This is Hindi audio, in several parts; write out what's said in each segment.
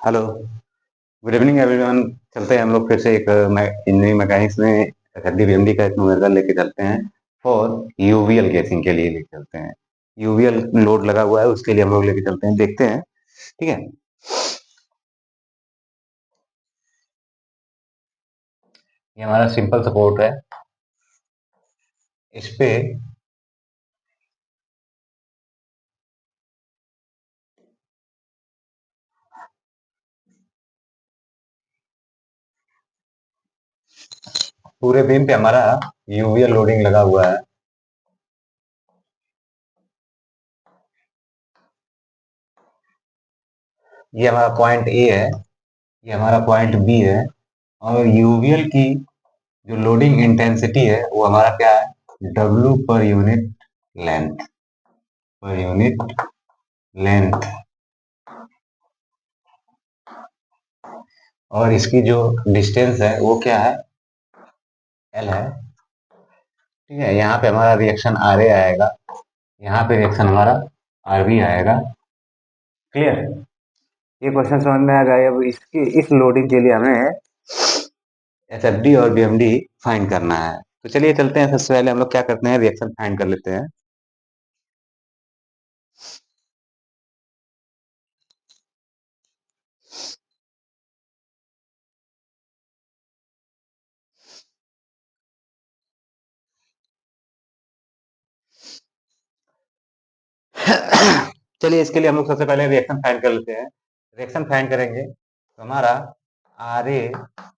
Hello, good evening everyone. चलते हैं हम लोग फिर से एक इंजीनियरिंग मैकेनिक्स में एसएफडी बीएमडी का एक न्यूमेरिकल लेके चलते हैं फॉर यूवीएल केसिंग के लिए लेके चलते हैं। यूवीएल लोड लगा हुआ है, उसके लिए हम लोग लेके चलते हैं, देखते हैं। ठीक है, ये हमारा सिंपल सपोर्ट है। इस पे पूरे बीम पे हमारा यूवीएल लोडिंग लगा हुआ है। ये हमारा पॉइंट ए है, ये हमारा पॉइंट बी है, और यूवीएल की जो लोडिंग इंटेंसिटी है वो हमारा क्या है, W per unit length, per unit length. और इसकी जो डिस्टेंस है वो क्या है, एल है। ठीक है, यहाँ पे हमारा रिएक्शन आर ए आएगा, यहाँ पे रिएक्शन हमारा आर बी आएगा। क्लियर, ये क्वेश्चन समझ में आ गया। अब इसकी इस लोडिंग के लिए हमें एस एफ डी और बी एम डी फाइंड करना है। तो चलिए चलते हैं, सबसे पहले हम लोग क्या करते हैं, रिएक्शन फाइंड कर लेते हैं। चलिए इसके लिए हम लोग सबसे पहले रिएक्शन फाइंड कर लेते हैं। रिएक्शन फाइंड करेंगे तो हमारा R A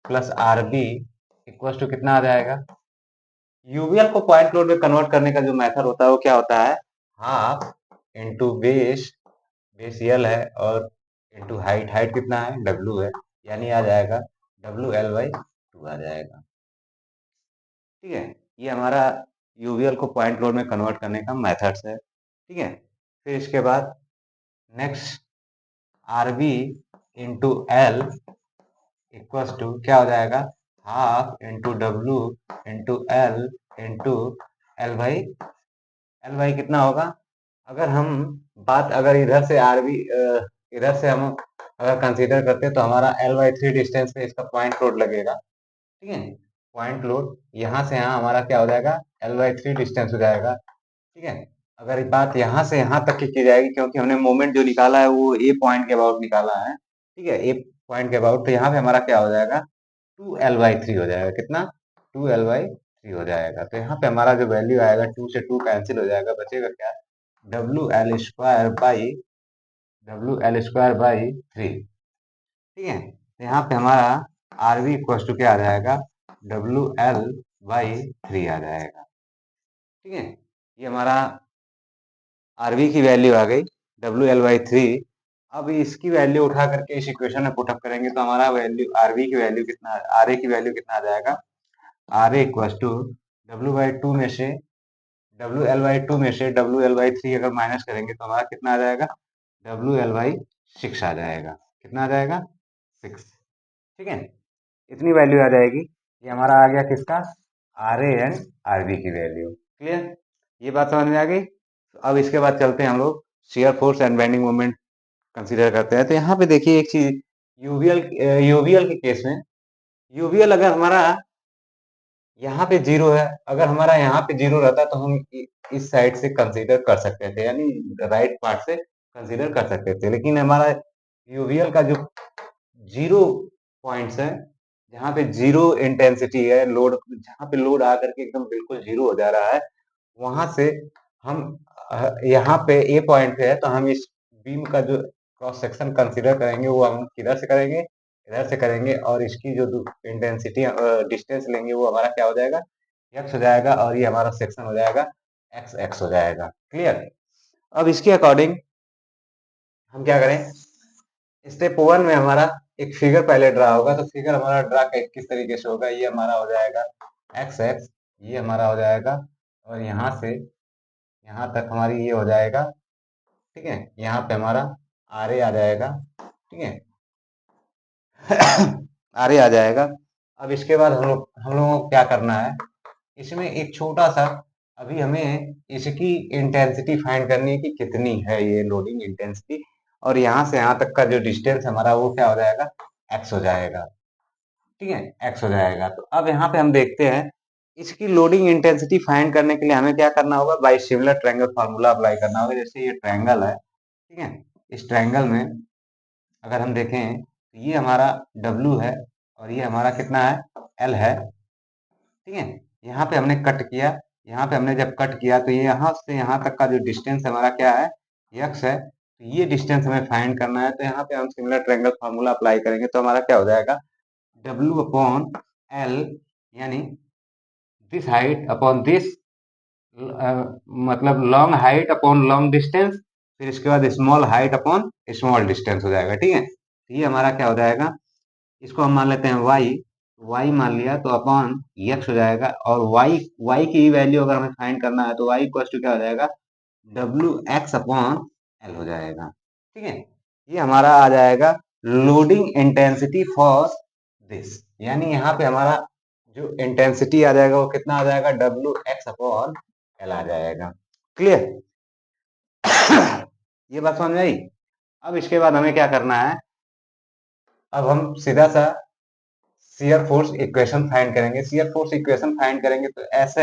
plus R B equal to कितना आ जाएगा। यूवीएल को पॉइंट लोड में कन्वर्ट करने का जो मेथड होता है वो क्या होता है, हाफ इंटू बेस, बेस यल है, और इंटू हाइट, हाइट कितना है, डब्ल्यू है, यानी आ जाएगा डब्ल्यू एल बाई टू आ जाएगा। ठीक है, ये हमारा यूवीएल को पॉइंट लोड में कन्वर्ट करने का मेथड्स है। ठीक है, फिर इसके बाद next R B into L equals to क्या हो जाएगा, half into W into L into L by कितना होगा। अगर हम बात अगर इधर से आर बी, इधर से हम अगर कंसीडर करते हैं तो हमारा एल बाई थ्री डिस्टेंस पे इसका पॉइंट लोड लगेगा। ठीक है, पॉइंट लोड यहाँ से यहाँ हमारा क्या हो जाएगा, एल बाई थ्री डिस्टेंस हो जाएगा। ठीक है, अगर बात यहाँ से यहाँ तक की जाएगी, क्योंकि हमने मोमेंट जो निकाला है वो ए पॉइंट के अबाउट निकाला है। ठीक है, ए पॉइंट के अबाउट, तो यहाँ पे हमारा क्या हो जाएगा, टू एल बाई थ्री हो जाएगा। कितना, टू एल बाई थ्री हो जाएगा। तो यहाँ पे हमारा जो वैल्यू आएगा, टू से टू कैंसिल हो जाएगा, बचेगा क्या, W L square by, W L square by three. ठीक है, तो यहाँ पे हमारा आर बी इक्वल टू क्या आ जाएगा, डब्ल्यू एल बाई थ्री आ जाएगा। ठीक है, ये हमारा आर बी की वैल्यू आ गई, डब्ल्यू एल बाई थ्री। अब इसकी वैल्यू उठा करके इस इक्वेशन में पुटअप करेंगे तो हमारा वैल्यू आर बी की वैल्यू कितना, आर ए की वैल्यू कितना आ जाएगा, R A equal to W by two में से, डब्ल्यू एल बाई टू में से डब्ल्यू एल बाई थ्री अगर माइनस करेंगे तो हमारा कितना आ जाएगा, डब्ल्यू एल बाई सिक्स आ जाएगा। कितना आ जाएगा, सिक्स। ठीक है, इतनी वैल्यू आ जाएगी। ये हमारा आ गया किसका, R A and R B की वैल्यू। क्लियर, ये बात समझ में आ गई। तो अब इसके बाद चलते हैं हम लोग shear force and bending moment consider करते हैं। तो यहाँ पे देखिए एक चीज, यूवीएल, यूवीएल के केस में, यूवीएल अगर हमारा यहाँ पे जीरो है, अगर हमारा यहाँ पे जीरो रहता तो हम इस साइड से कंसीडर कर सकते थे, यानी राइट पार्ट से कंसीडर कर सकते थे। लेकिन हमारा यूवीएल का जो जीरो पॉइंट्स है, जहाँ पे जीरो इंटेंसिटी है लोड, जहाँ पे लोड आकर के एकदम बिल्कुल जीरो हो जा रहा है, वहां से हम यहाँ पे ए पॉइंट पे है तो हम इस बीम का जो क्रॉस सेक्शन कंसीडर करेंगे वो हम किधर से करेंगे, इधर से करेंगे, और इसकी जो इंटेंसिटी डिस्टेंस लेंगे वो हमारा क्या हो जाएगा, एक्स हो जाएगा, और ये हमारा सेक्शन हो जाएगा एक्स एक्स हो जाएगा। क्लियर, अब इसके अकॉर्डिंग हम क्या करें, स्टेप वन में हमारा एक फिगर पहले ड्रा होगा। तो फिगर हमारा ड्रा किस तरीके से होगा, ये हमारा हो जाएगा एक्स एक्स, ये हमारा हो जाएगा, और यहाँ से यहाँ तक हमारी ये हो जाएगा। ठीक है, यहाँ पे हमारा आर ए आ जाएगा। ठीक है, आर ए आ जाएगा। अब इसके बाद हम लोगों को क्या करना है, इसमें एक छोटा सा, अभी हमें इसकी इंटेंसिटी फाइंड करनी है कि कितनी है ये लोडिंग इंटेंसिटी, और यहाँ से यहाँ तक का जो डिस्टेंस हमारा वो क्या हो जाएगा, एक्स हो जाएगा। ठीक है, एक्स हो जाएगा। तो अब यहाँ पे हम देखते हैं इसकी लोडिंग इंटेंसिटी फाइंड करने के लिए हमें क्या करना होगा, by similar triangle formula apply करना होगा। जैसे ये ट्रायंगल है, ठीक है, इस ट्रायंगल में अगर हम देखें तो ये हमारा W है और ये हमारा कितना है, L है। ठीक है, यहाँ पे हमने कट किया, यहाँ पे हमने जब कट किया तो ये यहाँ से यहाँ तक का जो डिस्टेंस हमारा क्या है, x है। तो ये डिस्टेंस हमें फाइंड करना है, तो यहाँ पे हम सिमिलर ट्रायंगल फार्मूला अप्लाई करेंगे तो हमारा क्या हो जाएगा, W अपॉन L, यानी दिस हाइट अपॉन दिस, मतलब long height upon long distance, फिर इसके बाद small height upon small distance हो जाएगा। ठीक है, तो ये हमारा क्या हो जाएगा, इसको हम मान लेते हैं y मान लिया तो अपॉन x हो जाएगा। और y की वैल्यू अगर हमें फाइंड करना है तो y इक्वल टू क्या हो जाएगा, wx अपॉन l हो जाएगा। ठीक है, ये हमारा आ जाएगा लोडिंग इंटेंसिटी फॉर दिस, यानी यहाँ पे हमारा जो इंटेंसिटी आ जाएगा वो कितना आ जाएगा, wx अपॉन l आ जाएगा। क्लियर? ये बात समझ में आई? अब इसके बाद हमें क्या करना है, अब हम सीधा सा शियर फोर्स इक्वेशन फाइंड करेंगे। शियर फोर्स इक्वेशन फाइंड करेंगे तो ऐसे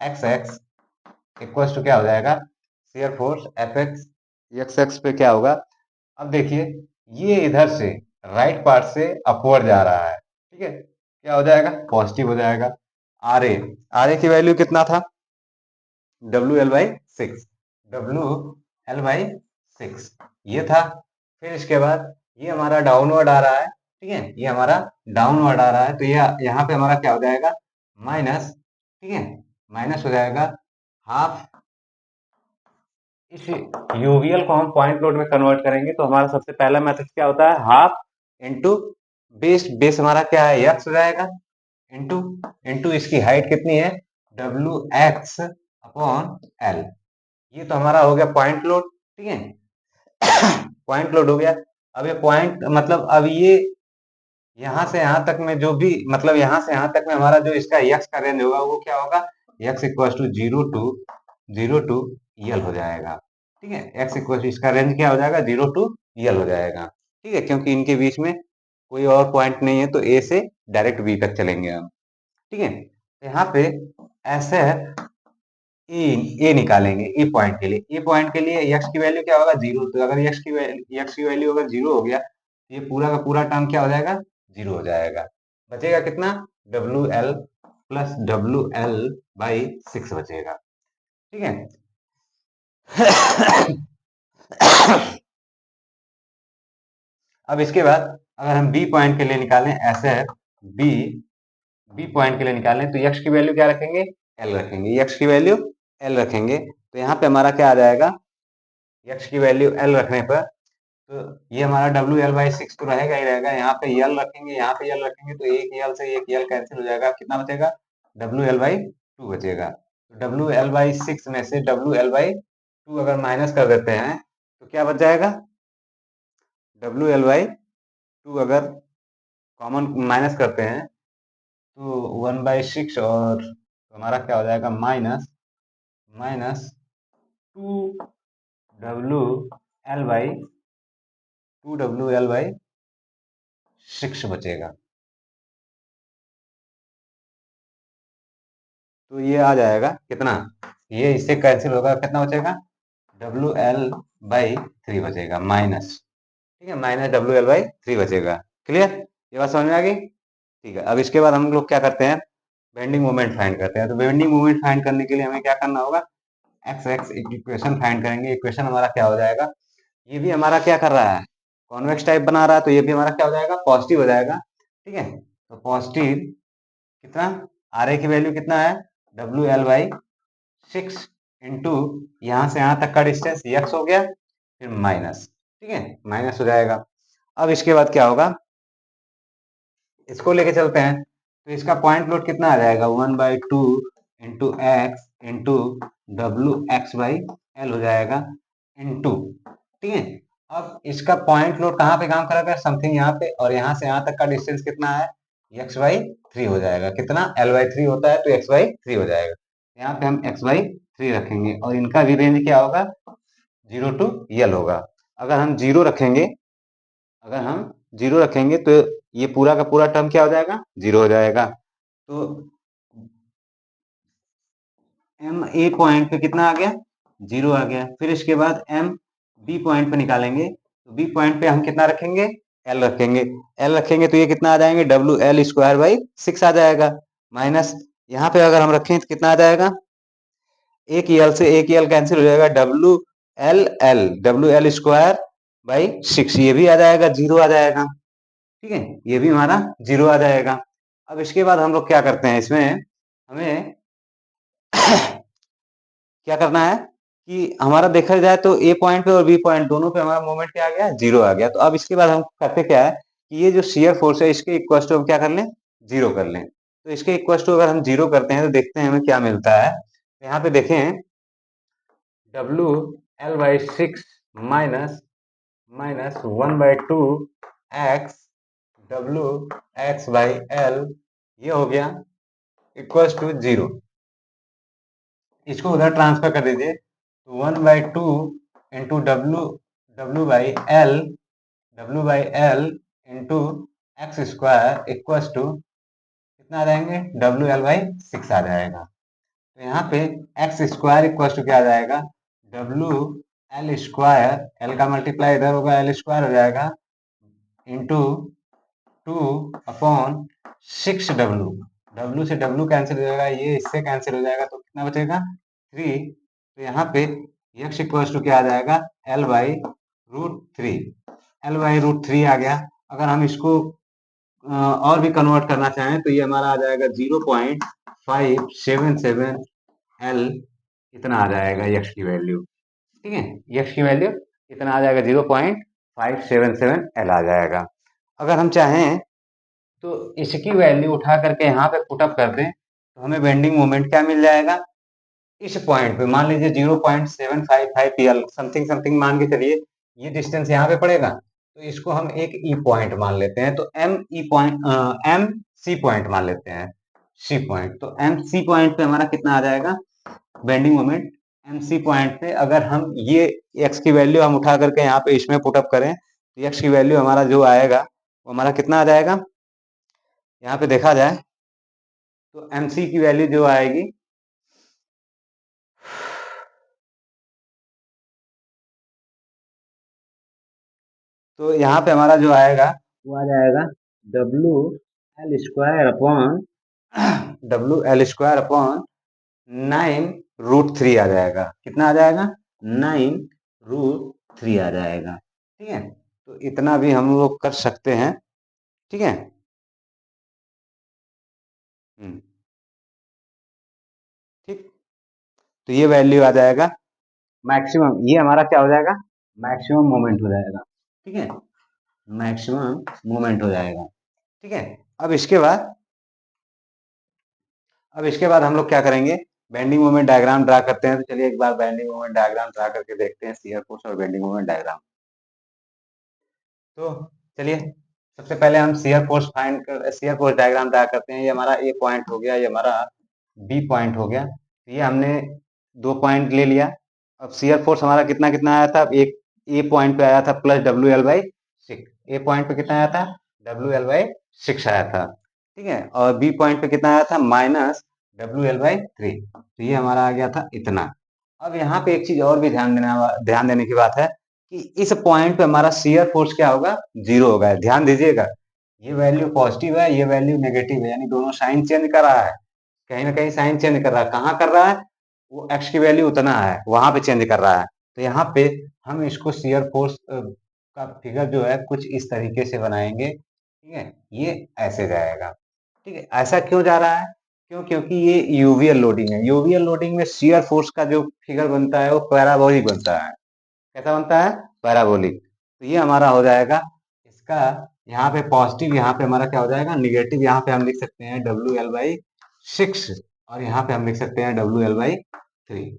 एक्स एक्स इक्वल टू क्या हो जाएगा, shear force F x x x पे क्या होगा। अब देखिए ये इधर से राइट पार्ट से अपवर्ड जा रहा है। ठीक है, क्या हो जाएगा, पॉजिटिव हो जाएगा। आर ए की वैल्यू कितना था, WL/6, WL/6 ये था। फिर इसके बाद ये हमारा डाउनवर्ड आ रहा है। ठीक है, ये हमारा डाउनवर्ड आ रहा है, तो ये यहाँ पे हमारा क्या हो जाएगा, माइनस। ठीक है, माइनस हो जाएगा हाफ। इस यूवीएल को हम पॉइंट लोड में कन्वर्ट करेंगे तो हमारा सबसे पहला मेथड क्या होता है, हाफ इंटू बेस। बेस हमारा क्या है, एक्स हो जाएगा, इंटू इंटू इसकी हाइट कितनी है, WX अपॉन L। ये तो हमारा हो गया पॉइंट लोड। ठीक है, पॉइंट लोड हो गया। अब ये पॉइंट मतलब अब ये यहाँ से यहाँ तक में जो भी मतलब यहाँ से यहाँ तक में हमारा जो इसका x का रेंज होगा वो क्या होगा, x इक्वल टू 0 टू यल हो जाएगा। ठीक है, x इक्वल टू इसका रेंज क्या हो जाएगा, 0 टू यल हो जाएगा। ठीक है, क्योंकि इनके बीच में कोई और पॉइंट नहीं है तो A से डायरेक्ट B तक चलेंगे हम। ठीक है, यहाँ पे ऐसे ए निकालेंगे ए पॉइंट के लिए। ए पॉइंट के लिए एक्स की वैल्यू क्या होगा, 0। तो अगर एक्स की वैल्यू अगर 0 हो गया तो ये पूरा का पूरा टर्म क्या हो जाएगा, 0 हो जाएगा। बचेगा कितना, WL प्लस WL/6 बचेगा। ठीक है, अब इसके बाद अगर हम बी पॉइंट के लिए निकालें, ऐसे है बी बी पॉइंट के लिए निकालें तो एक्स की वैल्यू क्या रखेंगे, एल रखेंगे। एक्स की वैल्यू एल रखेंगे तो यहाँ पे हमारा क्या आ जाएगा, एक्स की वैल्यू एल रखने पर तो ये हमारा WL/6 तो रहेगा ही रहेगा। यहाँ पे यल रखेंगे, यहाँ पे यल रखेंगे तो एक यल से एक यल कैंसिल हो जाएगा। कितना बचेगा, WL/2 बचेगा। तो WL/6 में से WL/2 अगर माइनस कर देते हैं तो क्या बच जाएगा, WL/2 अगर कॉमन माइनस करते हैं तो 1/6 और तो हमारा क्या हो जाएगा, माइनस माइनस 2WL/6 बचेगा। तो ये आ जाएगा कितना, ये इससे कैंसिल होगा, कितना बचेगा, WL/3 बचेगा माइनस। ठीक है, माइनस WL/3 बचेगा। क्लियर? ये बात समझ में आ गई? ठीक है, अब इसके बाद हम लोग क्या करते हैं, बेंडिंग मोमेंट फाइंड करते हैं। तो बेंडिंग मोमेंट फाइंड करने के लिए हमें क्या करना होगा, एक्स एक्स इक्वेशन फाइंड करेंगे। इक्वेशन हमारा क्या हो जाएगा, ये भी हमारा क्या कर रहा है, कॉन्वेक्स टाइप बना रहा है, तो ये भी हमारा क्या हो जाएगा, पॉजिटिव हो जाएगा। ठीक है, तो पॉजिटिव कितना, आर ए की वैल्यू कितना है, WL/6 इंटू यहाँ से यहाँ तक का डिस्टेंस एक्स हो गया, फिर माइनस। ठीक है, माइनस हो जाएगा। अब इसके बाद क्या होगा, इसको लेके चलते हैं तो इसका पॉइंट लोड कितना आ जाएगा, 1/2 इंटू एक्स इंटू WX/L हो जाएगा इंटू। ठीक है, अब इसका पॉइंट लोड कहाँ पे काम करेगा, समथिंग यहाँ पे, और यहाँ से यहाँ तक का डिस्टेंस कितना है, x/3 हो जाएगा। कितना, L/3 होता है तो x/3 हो जाएगा। यहाँ पे हम x/3 रखेंगे और इनका भी रेंज क्या होगा, 0 टू यल होगा। अगर हम जीरो रखेंगे, अगर हम जीरो रखेंगे तो ये पूरा का पूरा टर्म क्या हो जाएगा, जीरो हो जाएगा। तो एम ए पॉइंट पे कितना आ गया, जीरो आ गया। फिर इसके बाद एम बी पॉइंट पे निकालेंगे, तो बी पॉइंट पे हम कितना रखेंगे, एल रखेंगे। एल रखेंगे तो ये कितना आ जाएंगे, डब्ल्यू एल स्क्वायर बाई 6 आ जाएगा। माइनस यहाँ पे अगर हम रखें तो कितना आ जाएगा, एक एल से एक एल कैंसिल हो जाएगा, डब्ल्यू एल स्क्वायर बाई 6, ये भी आ जाएगा, जीरो आ जाएगा। ठीक है, ये भी हमारा जीरो आ जाएगा। अब इसके बाद हम लोग क्या करते हैं, इसमें हमें क्या करना है कि हमारा देखा जाए तो ए पॉइंट पे और बी पॉइंट दोनों पे हमारा मोमेंट क्या आ गया, जीरो आ गया। तो अब इसके बाद हम करते क्या है कि ये जो शियर फोर्स है इसके इक्वल टू हम क्या कर लें, जीरो कर लें। तो इसके इक्वल टू अगर हम जीरो करते हैं तो देखते हैं हमें क्या मिलता है। तो यहाँ पे देखें, W L by 6 minus minus 1/2 x W x by L, ये हो गया इक्वल टू जीरो। इसको उधर ट्रांसफर कर दीजिए, तो 1/2 into W W by L, W by L into X square equal to कितना आ जाएंगे, डब्ल्यू एल बाई 6 आ जाएगा। तो यहाँ पे एक्स स्क्वायर इक्वल टू क्या आ जाएगा, डब्ल्यू एल स्क्वायर, एल का मल्टीप्लाई इधर होगा, एल स्क्वायर हो जाएगा इंटू 2/6 डब्ल्यू, डब्ल्यू से डब्ल्यू कैंसिल हो जाएगा, ये इससे कैंसिल हो जाएगा, तो कितना बचेगा 3। तो यहाँ पे एक्स इक्वल टू क्या आ जाएगा, L by root three, L by root three आ गया। अगर हम इसको और भी कन्वर्ट करना चाहें तो ये हमारा आ जाएगा 0.577 एल, इतना आ जाएगा यक्स की वैल्यू। ठीक है, यक्स की वैल्यू इतना आ जाएगा, 0.577 एल आ जाएगा। अगर हम चाहें तो इसकी वैल्यू उठा करके यहाँ पे पुटअप कर दें तो हमें बेंडिंग मोमेंट क्या मिल जाएगा, इस पॉइंट पे मान लीजिए 0.755 पीएल समथिंग समथिंग मान के चलिए, ये डिस्टेंस यहाँ पे पड़ेगा, तो इसको हम एक ई पॉइंट मान लेते हैं। तो M E point, M C point मान लेते हैं, सी पॉइंट। तो एम सी पॉइंट पे हमारा कितना आ जाएगा bending moment, M C point पे अगर हम ये एक्स की वैल्यू हम उठा करके यहाँ पे इसमें पुटअप करें तो एक्स की वैल्यू हमारा जो आएगा वो हमारा कितना आ जाएगा, यहाँ पे देखा जाए तो एम सी की वैल्यू जो आएगी, तो यहाँ पे हमारा जो आएगा वो आ जाएगा W L square upon W L square upon 9√3 आ जाएगा। कितना आ जाएगा, 9√3 आ जाएगा। ठीक है, तो इतना भी हम लोग कर सकते हैं। ठीक है, ठीक, तो ये वैल्यू आ जाएगा मैक्सिमम, ये हमारा क्या हो जाएगा, मैक्सिमम मोमेंट हो जाएगा। ठीक है, मैक्सिमम मोमेंट हो जाएगा। ठीक है, अब इसके बाद हम लोग क्या करेंगे, बेंडिंग मोमेंट डायग्राम ड्रा करते हैं। तो चलिए एक बार बेंडिंग मोमेंट डायग्राम ड्रा करके देखते हैं, शियर फोर्स और बेंडिंग मोमेंट डायग्राम। तो चलिए सबसे पहले हम शियर फोर्स डायग्राम ड्रा करते हैं। ये हमारा ए पॉइंट हो गया, ये हमारा बी पॉइंट हो गया। तो ये हमने दो पॉइंट ले लिया। अब शियर फोर्स हमारा कितना कितना आया था, एक ए पॉइंट पे आया था plus W L by 6, A point पे कितना आया था, डब्ल्यू एल बाई 6 आया था। ठीक है, और बी पॉइंट पे कितना आया था, माइनस डब्ल्यू एल बाई 3। तो ये हमारा आ गया था इतना। अब यहाँ पे एक चीज और भी ध्यान देने की बात है कि इस पॉइंट पे हमारा शियर फोर्स क्या होगा, जीरो होगा। ध्यान दीजिएगा, ये वैल्यू पॉजिटिव है, ये वैल्यू नेगेटिव है, यानी दोनों साइन चेंज कर रहा है, कहीं ना कहीं साइन चेंज कर रहा है। कहाँ कर रहा है, वो एक्स की वैल्यू उतना है वहां पे चेंज कर रहा है। तो यहाँ पे हम इसको शियर फोर्स का फिगर जो है कुछ इस तरीके से बनाएंगे। ठीक है, ये ऐसे जाएगा। ठीक है, ऐसा क्यों जा रहा है, क्योंकि ये यूवीएल लोडिंग है। यूवीएल लोडिंग में शियर फोर्स का जो फिगर बनता है वो पैराबोलिक बनता है। कैसा बनता है, पैराबोलिक। तो ये हमारा हो जाएगा इसका, यहाँ पे पॉजिटिव, यहाँ पे हमारा क्या हो जाएगा निगेटिव। यहाँ पे हम लिख सकते हैं डब्ल्यू एल बाई 6 और यहाँ पे हम लिख सकते हैं डब्ल्यू एल बाई 3।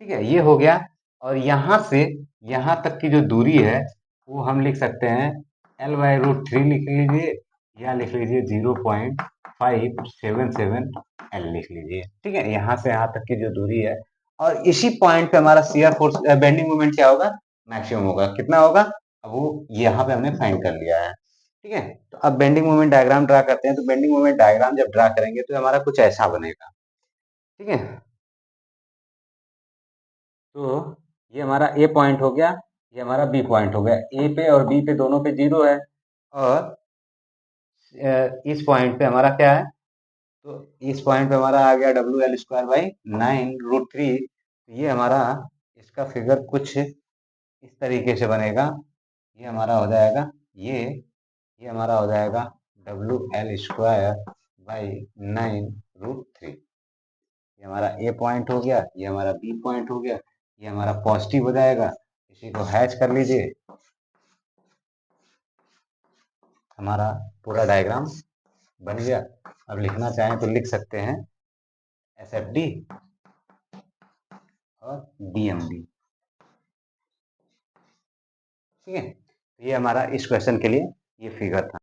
ठीक है, ये हो गया। और यहाँ से यहाँ तक की जो दूरी है वो हम लिख सकते हैं एल बाई रूट थ्री लिख लीजिए, या लिख लीजिए 0.577 एल लिख लीजिए। ठीक है, यहाँ से यहाँ तक की जो दूरी है। और इसी पॉइंट पे हमारा शियर फोर्स बेंडिंग मोमेंट क्या होगा, मैक्सिमम होगा। कितना होगा? अब वो यहाँ पे हमने फाइंड कर लिया है। ठीक है, तो अब बेंडिंग मोमेंट डायग्राम ड्रा करते हैं। तो बेंडिंग मोमेंट डायग्राम जब ड्रा करेंगे तो हमारा कुछ ऐसा बनेगा। ठीक है, तो ये हमारा ए पॉइंट हो गया, ये हमारा बी पॉइंट हो गया। ए पे और बी पे दोनों पे 0 है, और इस पॉइंट पे हमारा क्या है? तो इस पॉइंट पे हमारा आ गया WL²/9√3। ये हमारा इसका फिगर कुछ इस तरीके से बनेगा। ये हमारा हो जाएगा, ये हमारा हो जाएगा WL²/9√3। ये हमारा ए पॉइंट हो गया, ये हमारा बी पॉइंट हो गया, ये हमारा पॉजिटिव हो जाएगा। इसी को हैच कर लीजिए। हमारा पूरा डायग्राम बन गया। अब लिखना चाहें तो लिख सकते हैं SFD और DMD। ठीक है, ये हमारा इस क्वेश्चन के लिए ये फिगर था।